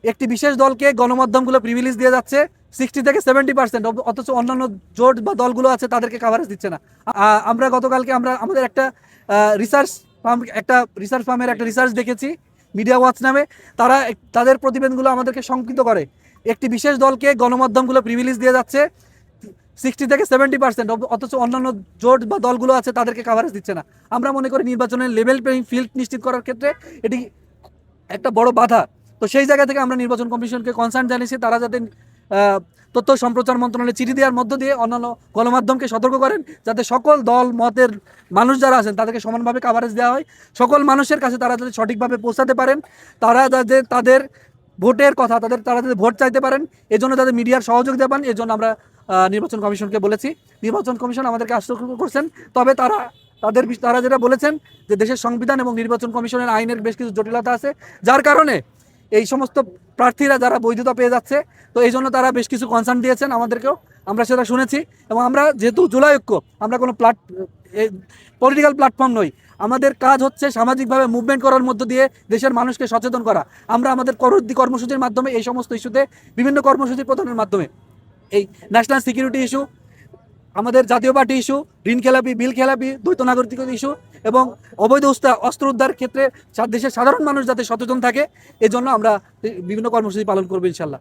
একটি বিশেষ দলকে গণমাধ্যমগুলো প্রিভিলেজ দিয়ে যাচ্ছে 60 থেকে 70%, অথচ অন্যান্য জোট বা দলগুলো আছে তাদেরকে কাভারেজ দিচ্ছে না। আমরা গতকালকে আমাদের একটা রিসার্চ ফার্মের একটা রিসার্চ দেখেছি, মিডিয়া ওয়াচ নামে। তাদের প্রতিবেদনগুলো আমাদেরকে শঙ্কিত করে। একটি বিশেষ দলকে গণমাধ্যমগুলো প্রিভিলেজ দিয়ে যাচ্ছে 60 থেকে 70%, অথচ অন্যান্য জোট বা দলগুলো আছে তাদেরকে কাভারেজ দিচ্ছে না। আমরা মনে করি নির্বাচনের লেভেল প্লেইং ফিল্ড নিশ্চিত করার ক্ষেত্রে এটি একটা বড় বাধা। তো সেই জায়গা থেকে আমরা নির্বাচন কমিশনকে কনসার্ন জানিয়েছি, তারা যাতে তথ্য সম্প্রচার মন্ত্রণালয়ে চিঠি দেওয়ার মধ্য দিয়ে অন্যান্য গণমাধ্যমকে সতর্ক করেন, যাতে সকল দল মতের মানুষ যারা আছেন তাদেরকে সমানভাবে কাভারেজ দেওয়া হয়, সকল মানুষের কাছে তারা যাতে সঠিকভাবে পৌঁছাতে পারেন, তারা যাতে তাদের ভোটের কথা তারা যাতে ভোট চাইতে পারেন, এজন্য যাতে মিডিয়ার সহযোগিতা পান, এজন্য আমরা নির্বাচন কমিশনকে বলেছি। নির্বাচন কমিশন আমাদেরকে আশ্বস্ত করছেন, তবে তারা যেটা বলেছেন যে দেশের সংবিধান এবং নির্বাচন কমিশনের আইনের বেশ কিছু জটিলতা আছে, যার কারণে এই সমস্ত প্রার্থীরা যারা বৈধতা পেয়ে যাচ্ছে, তো এই জন্য তারা বেশ কিছু কনসার্ন দিয়েছেন আমাদেরকেও, আমরা সেটা শুনেছি। এবং আমরা যেহেতু জুলাই ঐক্য, আমরা কোনো পলিটিক্যাল প্ল্যাটফর্ম নই, আমাদের কাজ হচ্ছে সামাজিকভাবে মুভমেন্ট করার মধ্য দিয়ে দেশের মানুষকে সচেতন করা। আমরা আমাদের কর্মসূচির মাধ্যমে এই সমস্ত ইস্যুতে বিভিন্ন কর্মসূচি প্রদানের মাধ্যমে এই ন্যাশনাল সিকিউরিটি ইস্যু, আমাদের জাতীয় পার্টি ইস্যু, ঋণ খেলাপি, বিল খেলাপি, দ্বৈত নাগরিকত্ব ইস্যু এবং অবৈধ অস্ত্র উদ্ধার ক্ষেত্রে দেশের সাধারণ মানুষ যাতে সচেতন থাকে, এজন্য আমরা বিভিন্ন কর্মসূচি পালন করবো ইনশাল্লাহ।